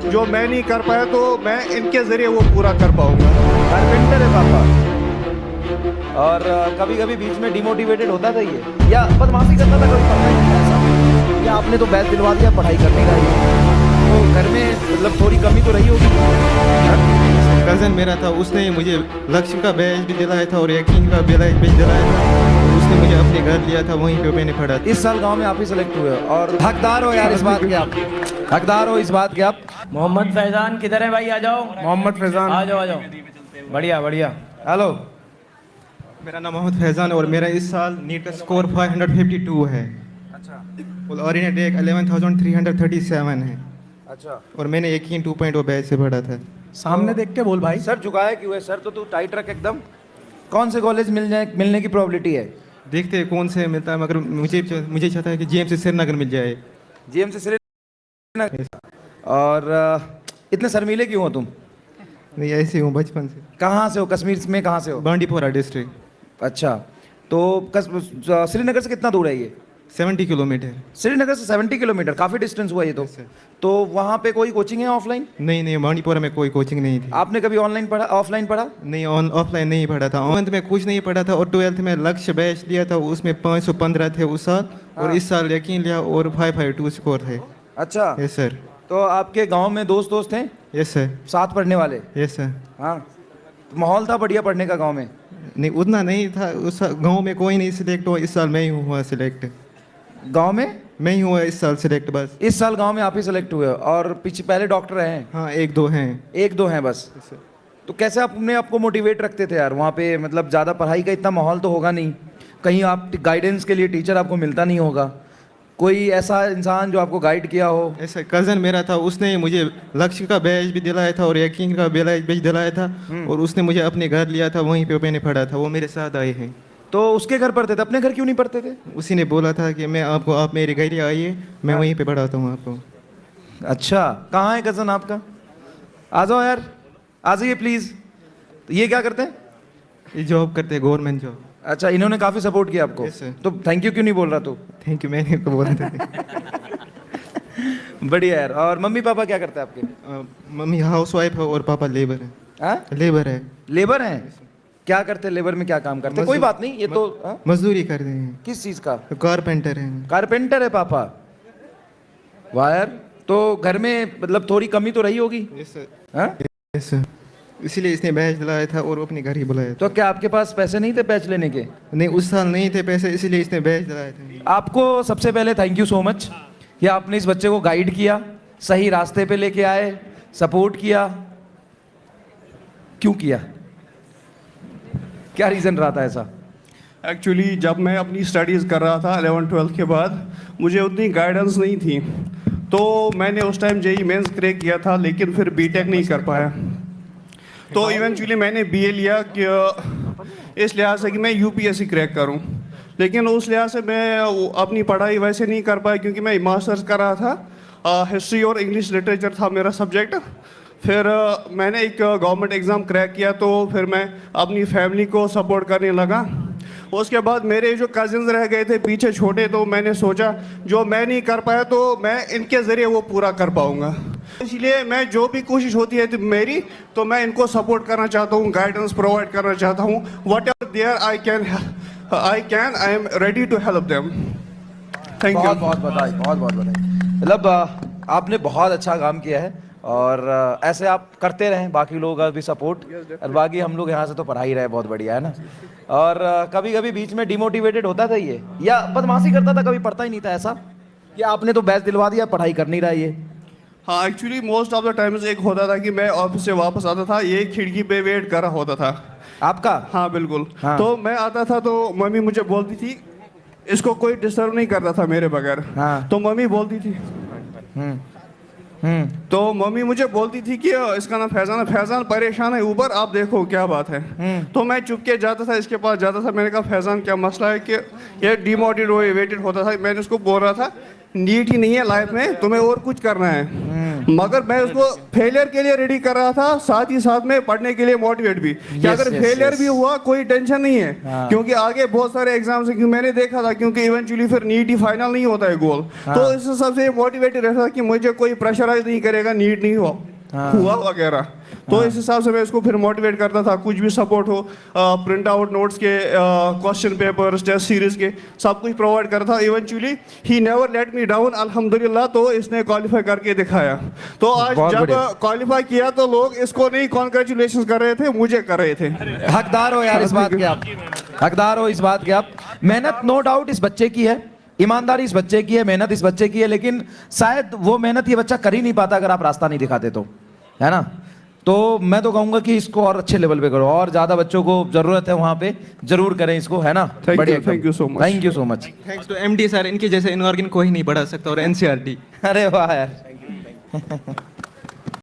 जो मैं नहीं कर पाया तो मैं इनके ज़रिए वो पूरा कर पाऊँगा। कारपेंटर है पापा। और कभी कभी बीच में डिमोटिवेटेड होता था ये, या बदमाशी करता था, कभी पढ़ाई नहीं था ऐसा? या आपने तो बैच दिलवा दिया, पढ़ाई करने का ही तो घर में मतलब थोड़ी कमी तो रही होगी। कज़न मेरा था, उसने मुझे लक्ष्य का बैच भी दिलाया था और यकीन का बैच भी दिलाया था। और उसने मुझे अपने घर लिया था, वहीं पे मैंने पढ़ा था। इस साल गांव में आप ही सेलेक्ट हुए हो और हकदार हो यार इस बात के आप, हकदार हो इस बात के आप। मोहम्मद फैजान किधर है भाई? आ जाओ मोहम्मद फैजान। आ जाओ आ जाओ। बढ़िया बढ़िया। हेलो, मेरा नाम मोहम्मद फैजान और मेरा इस साल नीट का स्कोर 552 है। अच्छा। और इन्हें 11,337 है। अच्छा। और मैंने यकीन 2.0 बैच से पढ़ा था। सामने देख के बोल भाई। सर झुकाया क्यों है सर? तो तू टाइट रख एकदम। कौन से कॉलेज मिलने की प्रोबेबिलिटी है? देखते हैं कौन से मिलता है, मगर मुझे चाहता है कि जीएमसी श्रीनगर मिल जाए। जीएम से श्रीनगर। और इतने शर्मीले क्यों हो तुम? नहीं, ऐसे हूँ बचपन से। कहाँ से हो? कश्मीर में कहाँ से हो? बांडीपोरा डिस्ट्रिक्ट। अच्छा, तो श्रीनगर से कितना दूर है ये? 70 किलोमीटर। श्रीनगर से 70 किलोमीटर, काफ़ी डिस्टेंस हुआ ये तो। Yes, sir. तो वहाँ पे कोई कोचिंग है ऑफलाइन? नहीं, बांडीपोरा में कोई कोचिंग नहीं थी। आपने कभी ऑनलाइन पढ़ा, ऑफलाइन पढ़ा? नहीं, ऑफलाइन नहीं पढ़ा था। 11th में कुछ नहीं पढ़ा था और 12th में लक्ष्य बैच लिया था, उसमें 515 थे उस साल। और इस साल यकीन लिया और 552 स्कोर थे। अच्छा। Yes sir. तो आपके गांव में दोस्त हैं यस सर। साथ पढ़ने वाले? Yes sir. हाँ, तो माहौल था बढ़िया पढ़ने का गांव में? नहीं, उतना नहीं था। उस गांव में कोई नहीं सिलेक्ट हुआ, इस साल मैं ही हुआ सिलेक्ट। गांव में मैं ही हुआ इस साल सिलेक्ट बस। इस साल गांव में आप ही सेलेक्ट हुए हो और पीछे पहले डॉक्टर हैं? हाँ, एक दो हैं। एक दो हैं बस। तो कैसे आप अपने आपको मोटिवेट रखते थे यार वहाँ पे? मतलब ज़्यादा पढ़ाई का इतना माहौल तो होगा नहीं, कहीं आप गाइडेंस के लिए टीचर आपको मिलता नहीं होगा, कोई ऐसा इंसान जो आपको गाइड किया हो? ऐसा कज़न मेरा था, उसने मुझे लक्ष्य का बैच भी दिलाया था और यकीन का बैच भी दिलाया था। और उसने मुझे अपने घर लिया था, वहीं पे मैंने पढ़ा था। वो मेरे साथ आए हैं। तो उसके घर पढ़ते थे, अपने घर क्यों नहीं पढ़ते थे? उसी ने बोला था कि आप मेरे घर आइए, मैं वहीं पे पढ़ाता हूँ आपको। अच्छा, कहाँ है कज़न आपका? आ जाओ यार, आ जाइए प्लीज़। तो ये क्या करते हैं? ये जॉब करते हैं, गवर्नमेंट जॉब। अच्छा, इन्होंने काफ़ी सपोर्ट किया आपको? Yes, sir. तो थैंक यू क्यों नहीं बोल रहा तू? थैंक यू, मैंने तो बोला था। बढ़िया यार। और मम्मी पापा क्या करते हैं आपके? मम्मी हाउस वाइफ है और पापा लेबर है। हाँ? लेबर है। लेबर हैं? क्या करते हैं लेबर में, क्या काम करते हैं? कोई बात नहीं, ये तो हाँ? मजदूरी करते हैं। किस चीज़ का? कारपेंटर हैं। कारपेंटर है पापा? वाह यार। तो घर में मतलब थोड़ी कमी तो रही होगी? Yes sir. हाँ? Yes sir. इसीलिए इसने बैच दिलाया था और वो अपने घर ही बुलाया था। तो क्या आपके पास पैसे नहीं थे बैच लेने के? नहीं, उस साल नहीं थे पैसे, इसीलिए इसने बैच दिलाया था। आपको सबसे पहले थैंक यू सो मच कि आपने इस बच्चे को गाइड किया, सही रास्ते पे लेके आए, सपोर्ट किया। क्यों किया? क्या रीज़न रहा था ऐसा? एक्चुअली जब मैं अपनी स्टडीज़ कर रहा था 11th-12th के बाद, मुझे उतनी गाइडेंस नहीं थी। तो मैंने उस टाइम जेईई मेंस क्रैक किया था, लेकिन फिर बीटेक नहीं कर पाया। तो इवेंचुअली मैंने बीए लिया कि इस लिहाज से कि मैं यूपीएससी क्रैक करूं। लेकिन उस लिहाज से मैं अपनी पढ़ाई वैसे नहीं कर पाया, क्योंकि मैं मास्टर्स कर रहा था। हिस्ट्री और इंग्लिश लिटरेचर था मेरा सब्जेक्ट। फिर मैंने एक गवर्नमेंट एग्ज़ाम क्रैक किया, तो फिर मैं अपनी फैमिली को सपोर्ट करने लगा। उसके बाद मेरे जो कज़िन्स रह गए थे पीछे छोटे, तो मैंने सोचा जो मैं नहीं कर पाया तो मैं इनके ज़रिए वो पूरा कर पाऊँगा। इसलिए मैं जो भी कोशिश होती है मेरी, तो मैं इनको सपोर्ट करना चाहता हूँ, गाइडेंस प्रोवाइड करना चाहता हूँ। Whatever there I am ready to help them. Thank you. बहुत बहुत बधाई, बहुत बहुत बधाई। मतलब आपने बहुत अच्छा काम किया है और ऐसे आप करते रहें, बाकी लोगों का भी सपोर्ट। और बाकी हम लोग यहाँ से तो पढ़ा ही रहे, बहुत बढ़िया है ना। और कभी कभी बीच में डिमोटिवेटेड होता था ये, या बदमाशी करता था, कभी पढ़ता ही नहीं था ऐसा? या आपने तो बैच दिलवा दिया, पढ़ाई कर नहीं रहा ये? हाँ, actually most of the times एक होता था कि मैं ऑफिस से वापस आता था, ये खिड़की पे वेट कर रहा होता था। आपका? हाँ बिल्कुल। हाँ। तो मैं आता था तो मम्मी मुझे बोलती थी, इसको कोई डिस्टर्ब नहीं करता था मेरे बगैर। हाँ। तो मम्मी बोलती थी तो मम्मी मुझे बोलती थी कि इसका नाम फैजान है, फैजान परेशान है ऊपर, आप देखो क्या बात है। तो मैं चुपके जाता था, इसके पास जाता था। मैंने कहा फैजान क्या मसला है कि ये डिमोटिवेटेड होता था। मैंने उसको बोल रहा था नीट ही नहीं है लाइफ में, तुम्हें और कुछ करना है। मगर मैं उसको फेलियर के लिए रेडी कर रहा था, साथ ही साथ में पढ़ने के लिए मोटिवेट भी कि अगर yes, फेलियर yes. भी हुआ कोई टेंशन नहीं है, हाँ. क्योंकि आगे बहुत सारे एग्जाम्स हैं, क्योंकि मैंने देखा था, क्योंकि इवेंचुअली फिर नीट ही फाइनल नहीं होता है गोल। तो इस हिसाब से मोटिवेटेड रहता कि मुझे कोई प्रेशराइज नहीं करेगा, नीट नहीं हुआ वगैरह। तो इस हिसाब से मैं इसको फिर मोटिवेट करता था, कुछ भी सपोर्ट हो, प्रिंट आउट नोट्स के, क्वेश्चन पेपर्स, टेस्ट सीरीज के, सब कुछ प्रोवाइड करता था। Eventually he never let me down, अल्हम्दुलिल्लाह। तो इसने क्वालिफाई करके दिखाया। तो आज बहुत जब बढ़िया। क्वालिफाई किया तो लोग इसको नहीं कॉन्ग्रेचुलेशन कर रहे थे, मुझे कर रहे थे। हकदार हो यार इस बात के आप, हकदार हो इस बात के आप। मेहनत नो डाउट इस बच्चे की है, ईमानदारी इस बच्चे की है, मेहनत इस बच्चे की है, लेकिन शायद वो मेहनत ये बच्चा कर ही नहीं पाता अगर आप रास्ता नहीं दिखाते तो, है ना। तो मैं तो कहूंगा कि इसको और अच्छे लेवल पे करो, और ज्यादा बच्चों को जरूरत है वहां पे, जरूर करें इसको, है ना। Thank you, बढ़िया, thank you so much. Thank you so much. Thanks to MD sir, इनके जैसे इनऑर्गेनिक कोई नहीं बढ़ा सकता, और एनसीईआरटी। अरे वाह यार